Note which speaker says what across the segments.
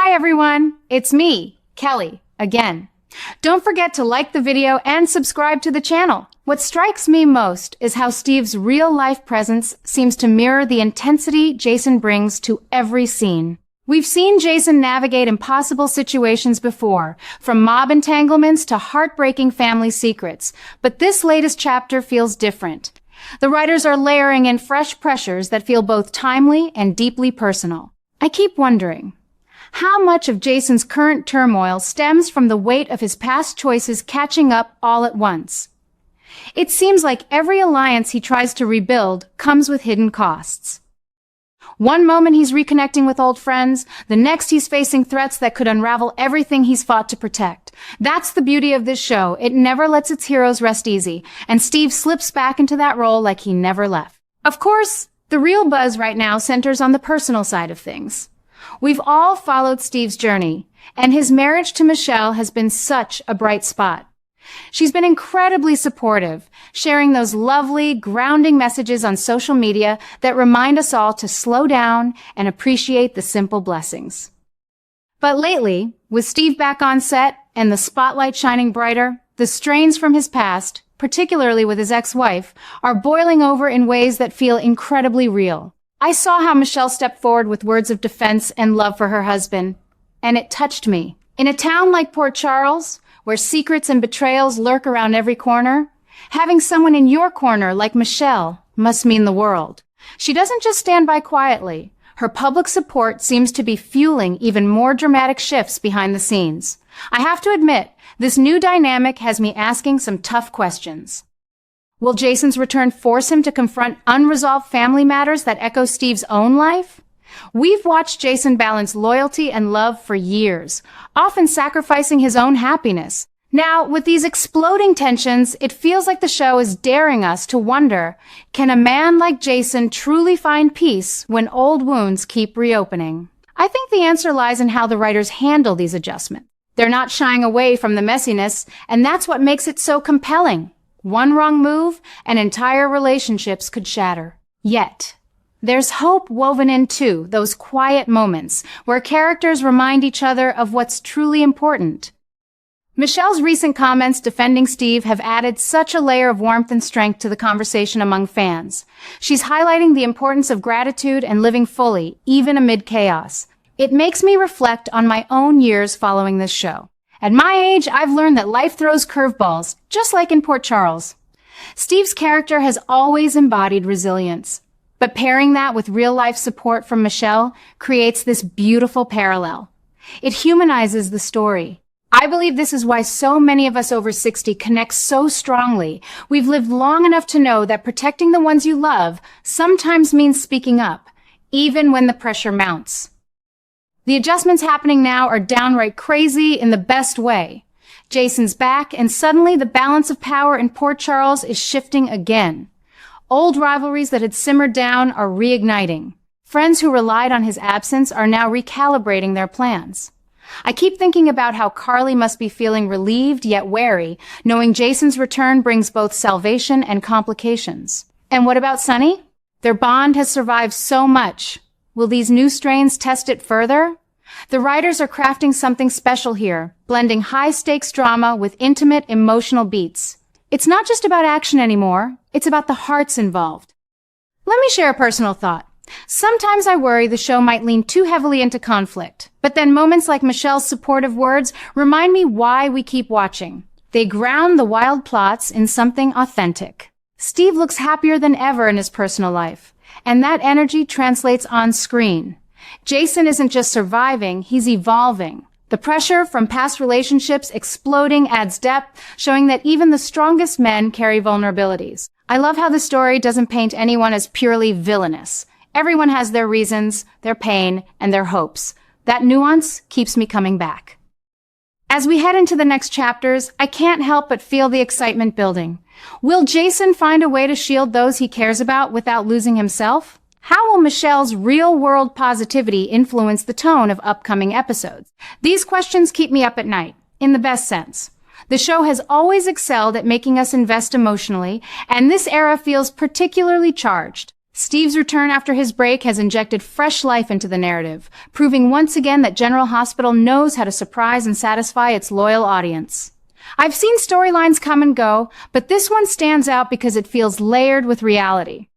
Speaker 1: Hi everyone, it's me, Kelly, again. Don't forget to like the video and subscribe to the channel. What strikes me most is how Steve's real-life presence seems to mirror the intensity Jason brings to every scene. We've seen Jason navigate impossible situations before, from mob entanglements to heartbreaking family secrets, but this latest chapter feels different. The writers are layering in fresh pressures that feel both timely and deeply personal. I keep wondering, how much of Jason's current turmoil stems from the weight of his past choices catching up all at once? It seems like every alliance he tries to rebuild comes with hidden costs. One moment he's reconnecting with old friends, the next he's facing threats that could unravel everything he's fought to protect. That's the beauty of this show. It never lets its heroes rest easy, and Steve slips back into that role like he never left. Of course, the real buzz right now centers on the personal side of things. We've all followed Steve's journey, and his marriage to Michelle has been such a bright spot. She's been incredibly supportive, sharing those lovely, grounding messages on social media that remind us all to slow down and appreciate the simple blessings. But lately, with Steve back on set and the spotlight shining brighter, the strains from his past, particularly with his ex-wife, are boiling over in ways that feel incredibly real. I saw how Michelle stepped forward with words of defense and love for her husband, and it touched me. In a town like Port Charles, where secrets and betrayals lurk around every corner, having someone in your corner like Michelle must mean the world. She doesn't just stand by quietly. Her public support seems to be fueling even more dramatic shifts behind the scenes. I have to admit, this new dynamic has me asking some tough questions. Will Jason's return force him to confront unresolved family matters that echo Steve's own life? We've watched Jason balance loyalty and love for years, often sacrificing his own happiness. Now, with these exploding tensions, it feels like the show is daring us to wonder, can a man like Jason truly find peace when old wounds keep reopening? I think the answer lies in how the writers handle these adjustments. They're not shying away from the messiness, and that's what makes it so compelling. One wrong move, and entire relationships could shatter. Yet, there's hope woven in too, those quiet moments where characters remind each other of what's truly important. Michelle's recent comments defending Steve have added such a layer of warmth and strength to the conversation among fans. She's highlighting the importance of gratitude and living fully, even amid chaos. It makes me reflect on my own years following this show. At my age, I've learned that life throws curveballs, just like in Port Charles. Steve's character has always embodied resilience, but pairing that with real-life support from Michelle creates this beautiful parallel. It humanizes the story. I believe this is why so many of us over 60 connect so strongly. We've lived long enough to know that protecting the ones you love sometimes means speaking up, even when the pressure mounts. The adjustments happening now are downright crazy in the best way. Jason's back, and suddenly the balance of power in Port Charles is shifting again. Old rivalries that had simmered down are reigniting. Friends who relied on his absence are now recalibrating their plans. I keep thinking about how Carly must be feeling relieved yet wary, knowing Jason's return brings both salvation and complications. And what about Sunny? Their bond has survived so much. Will these new strains test it further? The writers are crafting something special here, blending high-stakes drama with intimate, emotional beats. It's not just about action anymore, it's about the hearts involved. Let me share a personal thought. Sometimes I worry the show might lean too heavily into conflict, but then moments like Michelle's supportive words remind me why we keep watching. They ground the wild plots in something authentic. Steve looks happier than ever in his personal life, and that energy translates on screen. Jason isn't just surviving, he's evolving. The pressure from past relationships exploding adds depth, showing that even the strongest men carry vulnerabilities. I love how the story doesn't paint anyone as purely villainous. Everyone has their reasons, their pain, and their hopes. That nuance keeps me coming back. As we head into the next chapters, I can't help but feel the excitement building. Will Jason find a way to shield those he cares about without losing himself? How will Michelle's real-world positivity influence the tone of upcoming episodes? These questions keep me up at night, in the best sense. The show has always excelled at making us invest emotionally, and this era feels particularly charged. Steve's return after his break has injected fresh life into the narrative, proving once again that General Hospital knows how to surprise and satisfy its loyal audience. I've seen storylines come and go, but this one stands out because it feels layered with reality.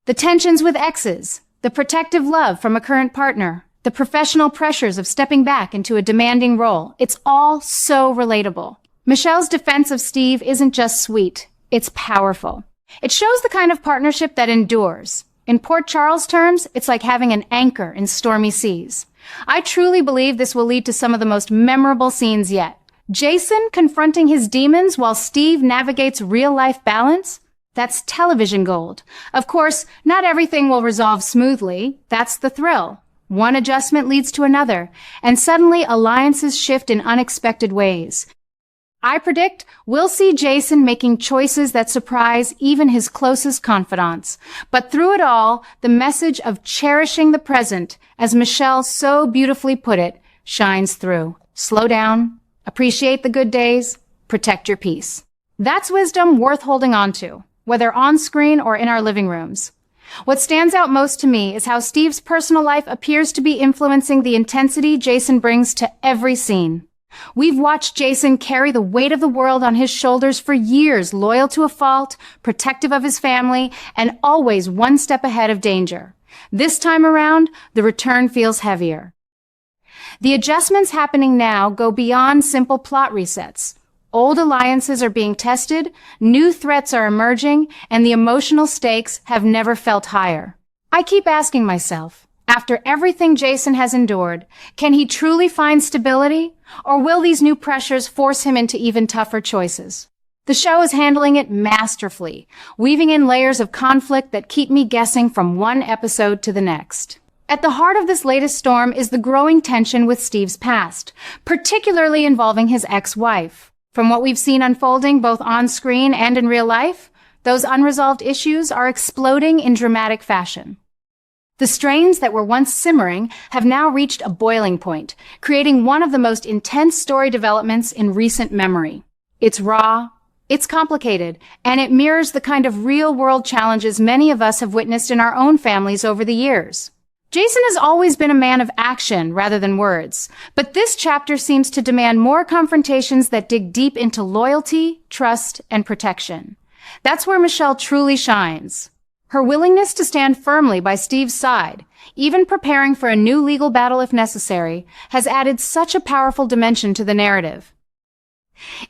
Speaker 1: The tensions with exes, the protective love from a current partner, the professional pressures of stepping back into a demanding role, it's all so relatable. Michelle's defense of Steve isn't just sweet, it's powerful. It shows the kind of partnership that endures. In Port Charles terms, it's like having an anchor in stormy seas. I truly believe this will lead to some of the most memorable scenes yet. Jason confronting his demons while Steve navigates real-life balance? That's television gold. Of course, not everything will resolve smoothly. That's the thrill. One adjustment leads to another, and suddenly alliances shift in unexpected ways. I predict we'll see Jason making choices that surprise even his closest confidants. But through it all, the message of cherishing the present, as Michelle so beautifully put it, shines through. Slow down, appreciate the good days, protect your peace. That's wisdom worth holding on to, whether on screen or in our living rooms. What stands out most to me is how Steve's personal life appears to be influencing the intensity Jason brings to every scene. We've watched Jason carry the weight of the world on his shoulders for years, loyal to a fault, protective of his family, and always one step ahead of danger. This time around, the return feels heavier. The adjustments happening now go beyond simple plot resets. Old alliances are being tested, new threats are emerging, and the emotional stakes have never felt higher. I keep asking myself, after everything Jason has endured, can he truly find stability? Or will these new pressures force him into even tougher choices? The show is handling it masterfully, weaving in layers of conflict that keep me guessing from one episode to the next. At the heart of this latest storm is the growing tension with Steve's past, particularly involving his ex-wife. From what we've seen unfolding both on screen and in real life, those unresolved issues are exploding in dramatic fashion. The strains that were once simmering have now reached a boiling point, creating one of the most intense story developments in recent memory. It's raw, it's complicated, and it mirrors the kind of real-world challenges many of us have witnessed in our own families over the years. Jason has always been a man of action rather than words, but this chapter seems to demand more confrontations that dig deep into loyalty, trust, and protection. That's where Michelle truly shines. Her willingness to stand firmly by Steve's side, even preparing for a new legal battle if necessary, has added such a powerful dimension to the narrative.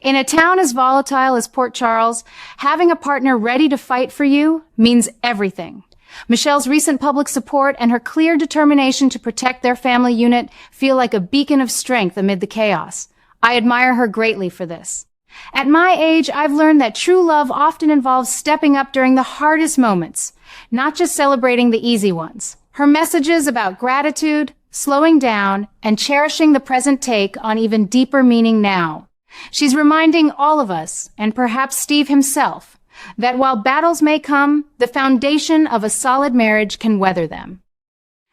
Speaker 1: In a town as volatile as Port Charles, having a partner ready to fight for you means everything. Michelle's recent public support and her clear determination to protect their family unit feel like a beacon of strength amid the chaos. I admire her greatly for this. At my age, I've learned that true love often involves stepping up during the hardest moments, not just celebrating the easy ones. Her messages about gratitude, slowing down, and cherishing the present take on even deeper meaning now. She's reminding all of us, and perhaps Steve himself, that while battles may come, the foundation of a solid marriage can weather them.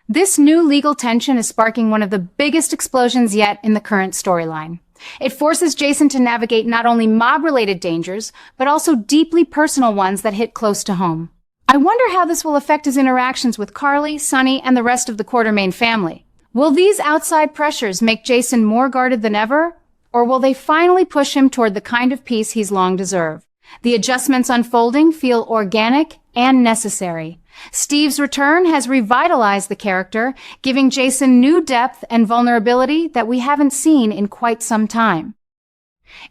Speaker 1: This new legal tension is sparking one of the biggest explosions yet in the current storyline. It forces Jason to navigate not only mob-related dangers, but also deeply personal ones that hit close to home. I wonder how this will affect his interactions with Carly, Sonny, and the rest of the Quartermaine family. Will these outside pressures make Jason more guarded than ever, or will they finally push him toward the kind of peace he's long deserved? The adjustments unfolding feel organic and necessary. Steve's return has revitalized the character, giving Jason new depth and vulnerability that we haven't seen in quite some time.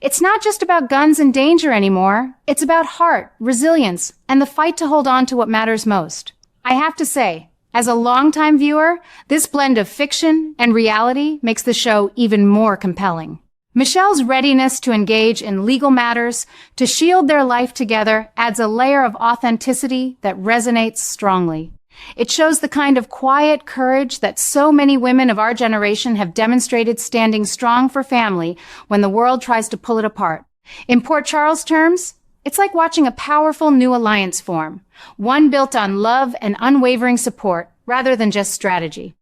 Speaker 1: It's not just about guns and danger anymore. It's about heart, resilience, and the fight to hold on to what matters most. I have to say, as a longtime viewer, this blend of fiction and reality makes the show even more compelling. Michelle's readiness to engage in legal matters, to shield their life together, adds a layer of authenticity that resonates strongly. It shows the kind of quiet courage that so many women of our generation have demonstrated, standing strong for family when the world tries to pull it apart. In Port Charles terms, it's like watching a powerful new alliance form, one built on love and unwavering support rather than just strategy.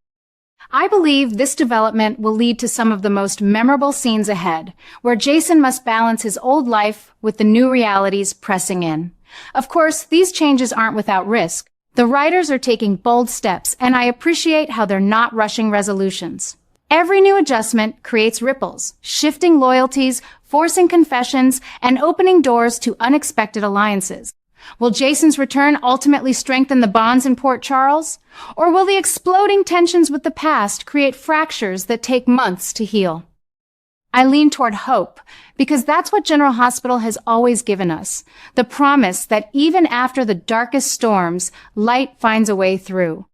Speaker 1: I believe this development will lead to some of the most memorable scenes ahead, where Jason must balance his old life with the new realities pressing in. Of course, these changes aren't without risk. The writers are taking bold steps, and I appreciate how they're not rushing resolutions. Every new adjustment creates ripples, shifting loyalties, forcing confessions, and opening doors to unexpected alliances. Will Jason's return ultimately strengthen the bonds in Port Charles? Or will the exploding tensions with the past create fractures that take months to heal? I lean toward hope, because that's what General Hospital has always given us, the promise that even after the darkest storms, light finds a way through.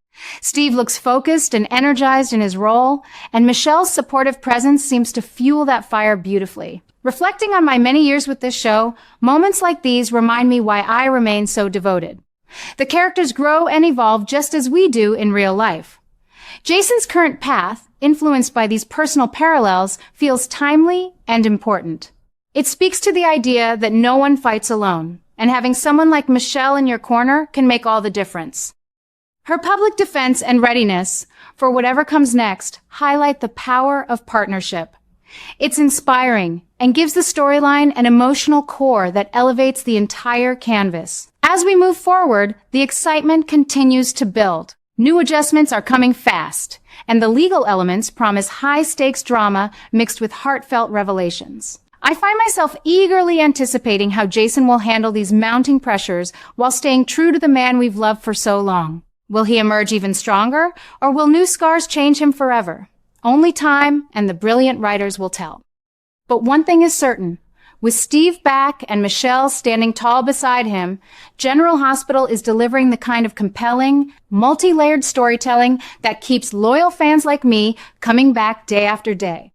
Speaker 1: Steve looks focused and energized in his role, and Michelle's supportive presence seems to fuel that fire beautifully. Reflecting on my many years with this show, moments like these remind me why I remain so devoted. The characters grow and evolve just as we do in real life. Jason's current path, influenced by these personal parallels, feels timely and important. It speaks to the idea that no one fights alone, and having someone like Michelle in your corner can make all the difference. Her public defense and readiness for whatever comes next highlight the power of partnership. It's inspiring and gives the storyline an emotional core that elevates the entire canvas. As we move forward, the excitement continues to build. New adjustments are coming fast, and the legal elements promise high-stakes drama mixed with heartfelt revelations. I find myself eagerly anticipating how Jason will handle these mounting pressures while staying true to the man we've loved for so long. Will he emerge even stronger, or will new scars change him forever? Only time and the brilliant writers will tell. But one thing is certain. With Steve back and Michelle standing tall beside him, General Hospital is delivering the kind of compelling, multi-layered storytelling that keeps loyal fans like me coming back day after day.